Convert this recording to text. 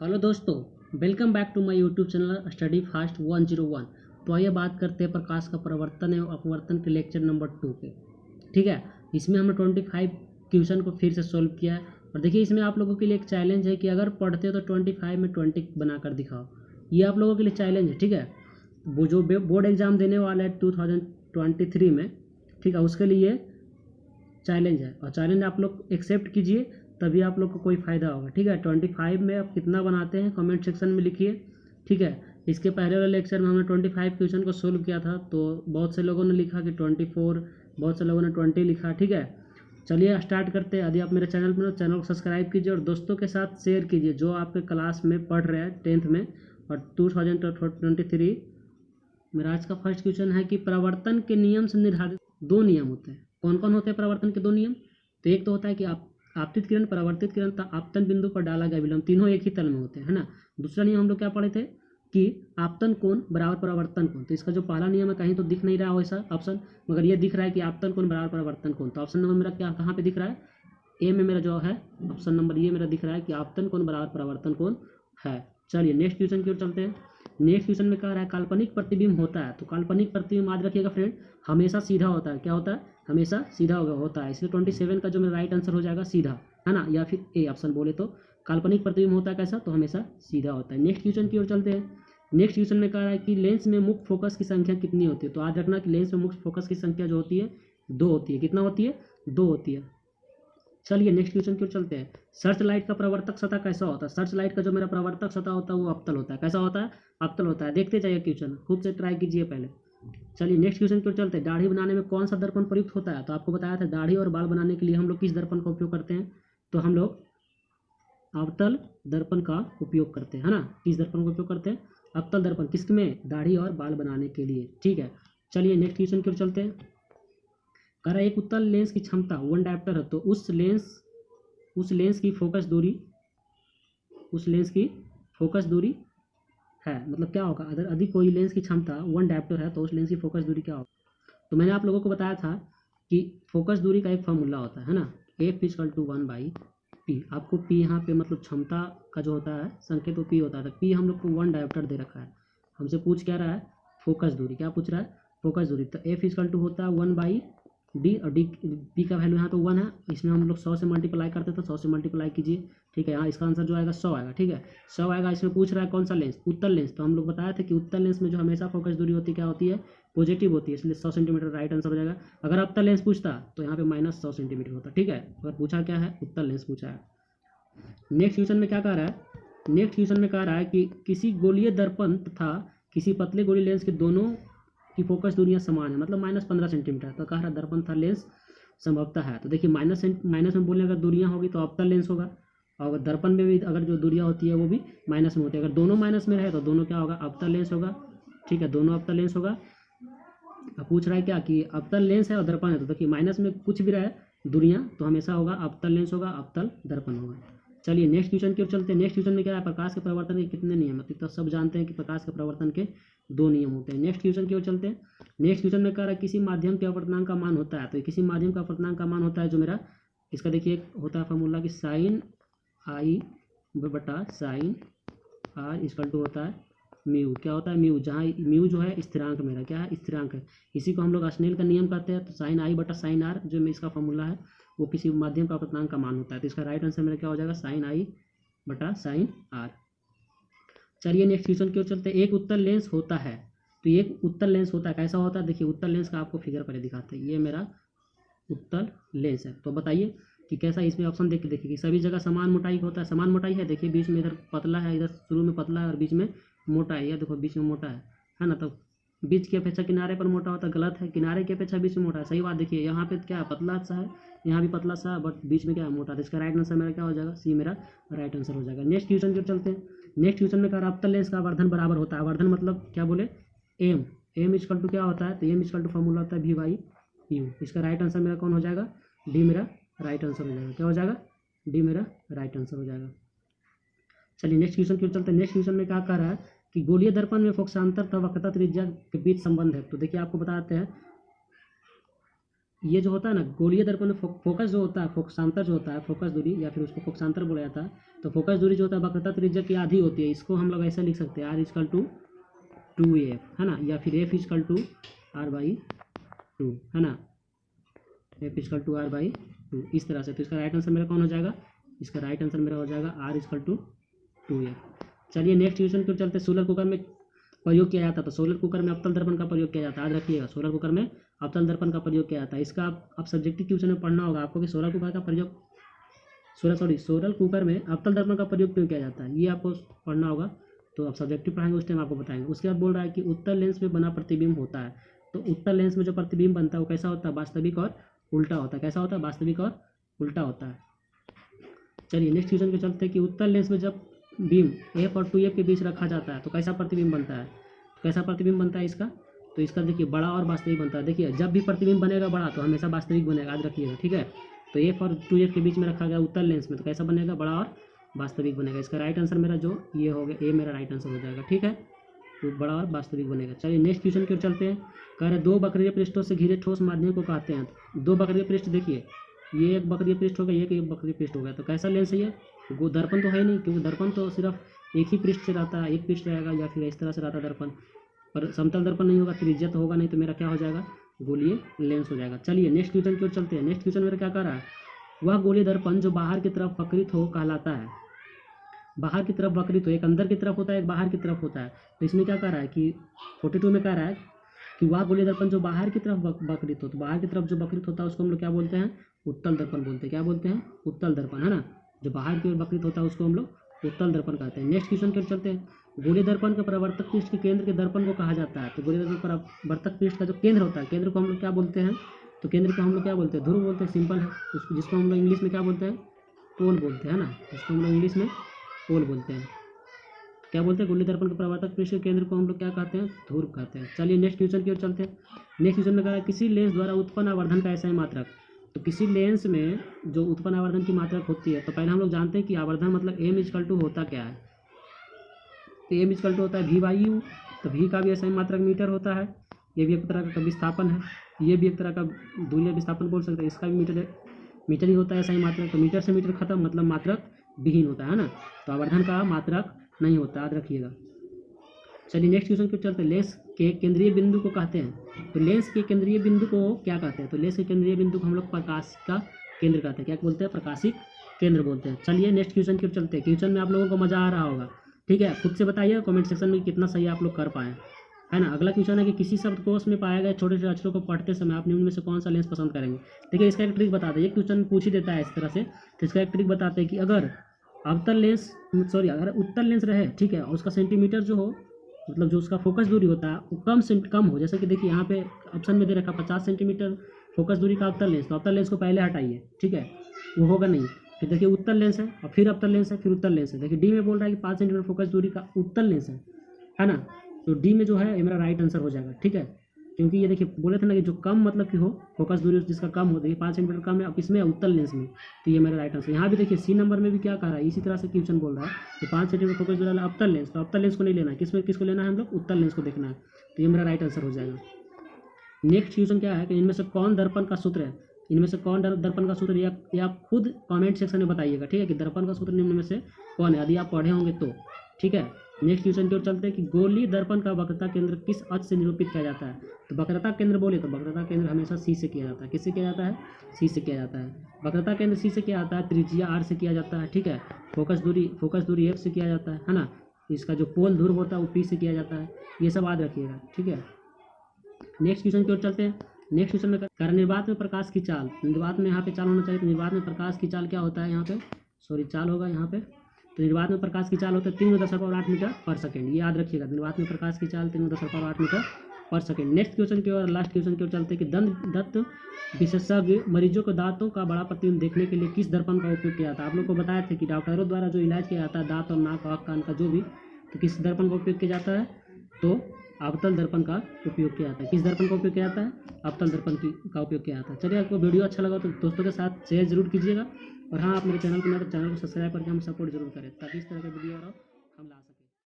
Hello दोस्तों, welcome back to my YouTube channel study fast 101। तो आइए बात करते हैं प्रकाश का प्रवर्तन एवं अपवर्तन के लेक्चर नंबर 2 के। ठीक है, इसमें हमने 25 क्वेश्चन को फिर से सोल्व किया है। और देखिए, इसमें आप लोगों के लिए एक चैलेंज है कि अगर पढ़ते हो तो 25 में 20 बनाकर दिखाओ। ये आप लोगों के लिए चैलेंज है। ठीक है, वो जो बोर्ड एग्जाम देने वाला है 2023 में, ठीक है, उसके लिए चैलेंज है। और चैलेंज आप लोग एक्सेप्ट कीजिए, तभी आप लोग को कोई फ़ायदा होगा। ठीक है, 25 में आप कितना बनाते हैं कमेंट सेक्शन में लिखिए। ठीक है, इसके पहले वाले लेक्चर में हमने 25 क्वेश्चन को सोल्व किया था, तो बहुत से लोगों ने लिखा कि 24, बहुत से लोगों ने 20 लिखा। ठीक है, चलिए स्टार्ट करते हैं। यदि आप मेरे चैनल पर हो, चैनल को सब्सक्राइब कीजिए और दोस्तों के साथ शेयर कीजिए जो आपके क्लास में पढ़ रहे हैं 10th में। और 2023 मेरा आज का फर्स्ट क्वेश्चन है कि प्रवर्तन के नियम से निर्धारित दो नियम होते हैं। कौन कौन होते हैं प्रवर्तन के दो नियम? तो एक तो होता है कि आप आपतित किरण, परावर्तित किरण तथा आपतन बिंदु पर डाला गया विलंब, तीनों एक ही तल में होते हैं, है ना। दूसरा नियम हम लोग क्या पढ़े थे कि आपतन कोण बराबर परावर्तन कोण। तो इसका जो पहला नियम है कहीं तो दिख नहीं रहा वैसा ऑप्शन, मगर ये दिख रहा है कि आपतन कोण बराबर परावर्तन कोण। तो ऑप्शन नंबर मेरा क्या कहाँ पे दिख रहा है? ए में मेरा जो है ऑप्शन नंबर ये मेरा दिख रहा है कि आपतन कोण बराबर परावर्तन कोण है। चलिए नेक्स्ट क्वेश्चन की ओर चलते हैं। नेक्स्ट क्वेश्चन में कह रहा है काल्पनिक प्रतिबिंब होता है। तो काल्पनिक प्रतिबिंब याद रखिएगा फ्रेंड, हमेशा सीधा होता है। क्या होता है? हमेशा सीधा होता है। इसलिए 27 का जो मेरा राइट आंसर हो जाएगा सीधा, है ना, या फिर ए ऑप्शन बोले तो। काल्पनिक प्रतिबिंब होता है कैसा? तो हमेशा सीधा होता है। नेक्स्ट क्वेश्चन की ओर चलते हैं। नेक्स्ट क्वेश्चन में कह रहा है कि लेंस में मुख्य फोकस की संख्या कितनी होती है। तो याद रखना कि लेंस में मुख्य फोकस की संख्या जो होती है 2 होती है। कितना होती है? 2 होती है। चलिए नेक्स्ट क्वेश्चन की ओर चलते हैं। सर्च लाइट का प्रवर्तक सतह कैसा होता है? सर्च लाइट का जो मेरा प्रवर्तक सतह होता है वो अवतल होता है। कैसा होता है? अवतल होता है। देखते जाइए क्वेश्चन, खुद से ट्राई कीजिए पहले। चलिए नेक्स्ट क्वेश्चन की ओर चलते हैं। दाढ़ी बनाने में कौन सा दर्पण प्रयुक्त होता है? तो आपको बताया था दाढ़ी और बाल बनाने के लिए हम लोग किस दर्पण का उपयोग करते हैं? तो हम लोग अवतल दर्पण का उपयोग करते हैं, है ना। किस दर्पण का उपयोग करते हैं? अवतल दर्पण। किसमें? दाढ़ी और बाल बनाने के लिए। ठीक है, चलिए नेक्स्ट क्वेश्चन की ओर चलते हैं। कह रहा है एक उत्तल लेंस की क्षमता 1 डायोप्टर है। तो उस लेंस की फोकस दूरी है। मतलब क्या होगा? अगर अधिक कोई लेंस की क्षमता 1 डायोप्टर है तो उस लेंस की फोकस दूरी क्या होगा? तो मैंने आप लोगों को बताया था कि फोकस दूरी का एक फॉर्मूला होता है ना, एफ इक्वल टू 1/p। आपको p यहाँ पे मतलब क्षमता का जो होता है संकेत वो p होता है। तो p हम लोग को 1 डायोप्टर दे रखा है। हमसे पूछ क्या रहा है? फोकस दूरी। क्या पूछ रहा है? फोकस दूरी। तो एफ इक्वल टू होता है 1/d, और डी पी का वैल्यू यहाँ तो 1 है। इसमें हम लोग 100 से मल्टीप्लाई करते तो 100 से मल्टीप्लाई कीजिए। ठीक है, यहाँ इसका आंसर जो आएगा 100 आएगा। ठीक है, 100 आएगा। इसमें पूछ रहा है कौन सा लेंस? उत्तल लेंस। तो हम लोग बताया था कि उत्तल लेंस में जो हमेशा फोकस दूरी होती है क्या होती है? पॉजिटिव होती है। इसलिए 100 सेंटीमीटर राइट आंसर हो जाएगा। अगर अवतल लेंस पूछता तो यहाँ पे -100 सेंटीमीटर होता। ठीक है, अगर पूछा क्या है? उत्तल लेंस पूछा है। नेक्स्ट क्वेश्चन में क्या कह रहा है? नेक्स्ट क्वेश्चन में कह रहा है कि किसी गोलीय दर्पण तथा किसी पतले गोलीय लेंस के दोनों की फोकस दूरियां समान है, मतलब -15 सेंटीमीटर। तो कह रहा है दर्पण तथा लेंस संभवतः है। तो देखिए माइनस में बोलने अगर दूरियां होगी तो अवतल लेंस होगा, और दर्पण में भी अगर जो दूरियां होती है वो भी माइनस में होती है। अगर दोनों माइनस में रहे तो दोनों क्या होगा? अवतल लेंस होगा। ठीक है, दोनों अवतल लेंस होगा। अब पूछ रहा है क्या कि अवतल लेंस है और दर्पण है। तो देखिए माइनस में कुछ भी रहे दूरियां तो हमेशा होगा अवतल लेंस होगा, अवतल दर्पण होगा। चलिए नेक्स्ट क्वेश्चन की ओर चलते हैं। नेक्स्ट क्वेश्चन में क्या है? प्रकाश के प्रवर्तन के कितने नियम होते हैं? तो सब जानते हैं कि प्रकाश के प्रवर्तन के 2 नियम होते हैं। नेक्स्ट क्वेश्चन की ओर चलते हैं। नेक्स्ट क्वेश्चन में कह रहा है किसी माध्यम के अपवर्तनांक का मान होता है। तो किसी माध्यम का अपवर्तनांक का मान होता है जो मेरा इसका देखिए होता है फॉर्मूला कि साइन आई बटा साइन आर इक्वल टू होता है म्यू। क्या होता है? म्यू। जहाँ म्यू जो है स्थिरांक, मेरा क्या है? स्थिरांक है। इसी को हम लोग स्नेल का नियम कहते हैं। तो साइन आई बटा साइन आर जो मैं इसका फॉर्मूला है वो किसी माध्यम का अपवर्तनांक का मान होता है। तो इसका राइट आंसर मेरा क्या हो जाएगा? साइन आई बटा साइन आर। चलिए नेक्स्ट क्वेश्चन की ओर चलते हैं। एक उत्तल लेंस होता है। तो एक उत्तल लेंस होता है कैसा होता है? देखिए उत्तल लेंस का आपको फिगर पहले दिखाते हैं। ये मेरा उत्तल लेंस है। तो बताइए कि कैसा? इसमें ऑप्शन देख के देखिए कि सभी जगह समान मोटाई होता है। समान मोटाई है। देखिए बीच में इधर पतला है, इधर शुरू में पतला है और बीच में मोटा है। यह देखो बीच में मोटा है ना। तो बीच की अपेक्षा किनारे पर मोटा होता है, गलत है। किनारे की अपेक्षा बीच में मोटा है, सही बात। देखिए यहाँ पे क्या है? पतला सा है, यहाँ भी पतला सा है, बट बीच में क्या है? मोटा। तो इसका राइट आंसर मेरा क्या हो जाएगा? सी मेरा राइट आंसर हो जाएगा। नेक्स्ट क्वेश्चन की ओर चलते हैं। नेक्स्ट क्वेश्चन में कहा अवतल लेंस का आवर्धन बराबर होता है। आवर्धन मतलब क्या बोले? एम इक्वल टू क्या होता है? तो एम इक्वल टू फॉर्मूला होता है V/U। इसका राइट आंसर मेरा कौन हो जाएगा? डी मेरा राइट आंसर हो जाएगा। क्या हो जाएगा? डी मेरा राइट आंसर हो जाएगा। चलिए नेक्स्ट क्वेश्चन की ओर चलते हैं। नेक्स्ट क्वेश्चन में क्या कह रहा है कि गोलीय दर्पण में फोकसांतर तथा वक्रता त्रिज्या के बीच संबंध है। तो देखिए आपको बताते हैं ये जो होता है ना गोलीय दर्पण में फोकस जो होता है, फोकसांतर जो होता है, फोकस दूरी या फिर उसको फोकसांतर बोला जाता है। तो फोकस दूरी जो होता है वक्रता त्रिज्या की आधी होती है। इसको हम लोग ऐसा लिख सकते हैं R=2AF, है ना, या फिर F=R/2, है ना, F=R/2 इस तरह से। तो इसका राइट आंसर मेरा कौन हो जाएगा? इसका राइट आंसर मेरा हो जाएगा R=2F। चलिए नेक्स्ट क्वेश्चन की ओर चलते हैं। सोलर कुकर में प्रयोग किया जाता है, तो सोलर कुकर में अवतल दर्पण का प्रयोग किया जाता है। याद रखिएगा, सोलर कुकर में अवतल दर्पण का प्रयोग किया जाता है। इसका आप सब्जेक्टिव क्वेश्चन में पढ़ना होगा आपको कि सोलर कुकर का प्रयोग सोलर कुकर में अवतल दर्पण का प्रयोग क्यों किया जाता है, ये आपको पढ़ना होगा। तो आप सब्जेक्टिव पढ़ाएंगे उस टाइम आपको बताएंगे। उसके बाद बोल रहा है कि उत्तल लेंस में बना प्रतिबिंब होता है। तो उत्तल लेंस में जो प्रतिबिंब बनता है वो कैसा होता है? वास्तविक और उल्टा होता है। कैसा होता है? वास्तविक और उल्टा होता है। चलिए नेक्स्ट क्वेश्चन पे चलते हैं कि उत्तल लेंस में जब बीम F और 2F के बीच रखा जाता है तो कैसा प्रतिबिंब बनता है? कैसा प्रतिबिंब बनता है इसका? तो इसका देखिए बड़ा और वास्तविक बनता है। देखिए जब भी प्रतिबिंब बनेगा बड़ा तो हमेशा वास्तविक बनेगा, याद रखिएगा, ठीक है। तो F और 2F के बीच में रखा गया उत्तल लेंस में तो कैसा बनेगा? बड़ा और वास्तविक बनेगा। इसका राइट आंसर मेरा जो ये हो गया, ए मेरा राइट आंसर हो जाएगा, ठीक है। तो बड़ा और वास्तविक बनेगा। चलिए नेक्स्ट क्वेश्चन की ओर चलते हैं। कह रहे 2 वक्रीय पृष्ठों से घिरे ठोस माध्यम को कहते हैं। 2 वक्रीय पृष्ठ, देखिए ये एक वक्रीय पृष्ठ हो गया, ये एक वक्रीय पृष्ठ हो गया। तो कैसा लेंस है ये? वो दर्पण तो है नहीं, क्योंकि दर्पण तो सिर्फ एक ही पृष्ठ से रहता है, एक पृष्ठ रहेगा या फिर इस तरह से रहता है दर्पण, पर समतल दर्पण नहीं होगा, त्रिज्या तो होगा नहीं। तो मेरा क्या हो जाएगा? गोलीय लेंस हो जाएगा। चलिए नेक्स्ट क्वेश्चन की ओर चलते हैं। नेक्स्ट क्वेश्चन मेरा क्या कह रहा है? वह गोलीय दर्पण जो बाहर की तरफ वक्रित हो कहलाता है। बाहर की तरफ वक्रित हो, एक अंदर की तरफ होता है, एक बाहर की तरफ होता है। तो इसमें क्या कह रहा है कि 42 में कह रहा है कि वह गोलीय दर्पण जो बाहर की तरफ वक्रित हो। तो बाहर की तरफ जो वक्रित होता है उसको हम लोग क्या बोलते हैं? उत्तल दर्पण बोलते हैं। क्या बोलते हैं? उत्तल दर्पण, है ना। जो बाहर की ओर वक्रित होता है उसको हम लोग उत्तल दर्पण कहते हैं। नेक्स्ट क्वेश्चन की ओर चलते हैं। गोलीय दर्पण के परावर्तक पृष्ठ के केंद्र के दर्पण को कहा जाता है। तो गोलीय दर्पण परावर्तक पृष्ठ का जो केंद्र होता है, केंद्र को हम लोग क्या बोलते हैं? तो केंद्र को हम लोग क्या बोलते हैं? ध्रुव बोलते हैं, सिंपल है। जिसको हम लोग इंग्लिश में क्या बोलते हैं? पोल बोलते हैं, है ना। जिसको हम लोग इंग्लिश में पोल बोलते हैं। क्या बोलते हैं? गोलीय दर्पण के परावर्तक पृष्ठ के केंद्र को हम लोग क्या कहते हैं? ध्रुव कहते हैं। चलिए नेक्स्ट क्वेश्चन की ओर चलते हैं। नेक्स्ट क्वेश्चन में कहा है किसी लेंस द्वारा उत्पन्न आवर्धन का ऐसा ही मात्रक। तो किसी लेंस में जो उत्पन्न आवर्धन की मात्रक होती है, तो पहले हम लोग जानते हैं कि आवर्धन मतलब M= होता क्या है। तो M= होता है V/U। तो V का भी ऐसा ही मात्रक मीटर होता है। ये भी एक तरह का विस्थापन है, ये भी एक तरह का दूरी विस्थापन बोल सकते हैं। इसका भी मीटर ही होता है ऐसा ही मात्रक। तो मीटर से मीटर खत्म, मतलब मात्रक विहीन होता है ना। तो आवर्धन का मात्रक नहीं होता, याद रखिएगा। चलिए नेक्स्ट क्वेश्चन पे चलते हैं। लेंस के केंद्रीय बिंदु को कहते हैं। तो लेंस के केंद्रीय बिंदु को क्या कहते हैं? तो लेंस के केंद्रीय बिंदु को हम लोग प्रकाश का केंद्र कहते हैं। क्या बोलते हैं? प्रकाशिक केंद्र बोलते हैं। चलिए नेक्स्ट क्वेश्चन की ओर चलते हैं। क्वेश्चन में आप लोगों को मजा आ रहा होगा, ठीक है। खुद से बताइए कमेंट सेक्शन में कितना सही आप लोग कर पाए, है ना। अगला क्वेश्चन है कि किसी शब्दकोश में पाए गए छोटे छोटे अक्षरों को पढ़ते समय आप निम्न में से कौन सा लेंस पसंद करेंगे। देखिए इसका एक ट्रिक बताते हैं। एक क्वेश्चन पूछ ही देता है इस तरह से, तो इसका एक ट्रिक बताते हैं कि अगर अगर उत्तल लेंस रहे, ठीक है, और उसका सेंटीमीटर जो हो, मतलब जो उसका फोकस दूरी होता है वो कम हो। जैसे कि देखिए यहाँ पे ऑप्शन में दे रखा 50 सेंटीमीटर फोकस दूरी का अवतल लेंस। तो अवतल लेंस को पहले हटाइए, ठीक है, वो होगा नहीं। फिर देखिए उत्तल लेंस है और फिर अवतल लेंस है, फिर उत्तल लेंस है। देखिए डी में बोल रहा है कि 5 सेंटीमीटर फोकस दूरी का उत्तल लेंस है ना। तो डी में जो है ये मेरा राइट आंसर हो जाएगा, ठीक है। क्योंकि ये देखिए बोले थे ना कि जो कम मतलब कि हो फोकस दूरी जिसका कम हो, देखिए 5 सेंटीमीटर कम है अब इसमें उत्तल लेंस में। तो ये मेरा राइट आंसर। यहाँ भी देखिए सी नंबर में भी क्या कह रहा है, इसी तरह से क्वेश्चन बोल रहा है कि 5 सेंटीमीटर फोकस दूरी वाला अवतल लेंस। तो अवतल लेंस को नहीं लेना है, किसको लेना है हम लोग? उत्तल लेंस को देखना है। तो ये मेरा राइट आंसर हो जाएगा। नेक्स्ट क्वेश्चन क्या है कि इनमें से कौन दर्पण का सूत्र है? इनमें से कौन दर्पण का सूत्र, या आप खुद कमेंट सेक्शन में बताइएगा, ठीक है, कि दर्पण का सूत्र निम्न में से कौन है, यदि आप पढ़े होंगे तो, ठीक है। नेक्स्ट क्वेश्चन की ओर चलते हैं कि गोलीय दर्पण का वक्रता केंद्र किस अक्ष से निरूपित किया जाता है। तो वक्रता केंद्र बोले तो वक्रता केंद्र हमेशा सी से किया जाता है। किससे किया जाता है? सी से किया जाता है। वक्रता केंद्र सी से किया जाता है, त्रिज्या R से किया जाता है, ठीक है। फोकस दूरी F से किया जाता है ना। इसका जो पोल ध्रुव होता है वो P से किया जाता है। ये सब याद रखिएगा, ठीक है। नेक्स्ट क्वेश्चन की ओर चलते हैं। नेक्स्ट क्वेश्चन में कारण निर्वात में प्रकाश की चाल, निर्वात में यहाँ पे चाल होना चाहिए। तो निर्वात में प्रकाश की चाल क्या होता है? यहाँ पे चाल होगा यहाँ पे। तो निर्वात में प्रकाश की चाल होता है 3.8 मीटर पर सेकेंड। ये याद रखिएगा, निर्वात में प्रकाश की चाल 3.8 मीटर पर सेकेंड। नेक्स्ट क्वेश्चन की ओर, लास्ट क्वेश्चन की ओर चलते हैं कि दंत विशेषज्ञ मरीजों को दांतों का बड़ा प्रतिबिंब देखने के लिए किस दर्पण का उपयोग किया जाता है। आप लोग को बताया था कि डॉक्टरों द्वारा जो इलाज किया जाता है दांत और नाक आँख कान का जो भी, तो किस दर्पण का उपयोग किया जाता है? तो अवतल दर्पण का उपयोग किया जाता है। किस दर्पण का उपयोग किया जाता है? अवतल दर्पण का उपयोग किया जाता है। चलिए आपको वीडियो अच्छा लगा तो दोस्तों के साथ शेयर जरूर कीजिएगा, और हाँ आप मेरे चैनल को सब्सक्राइब करके हम सपोर्ट जरूर करें ताकि इस तरह के वीडियो और हम ला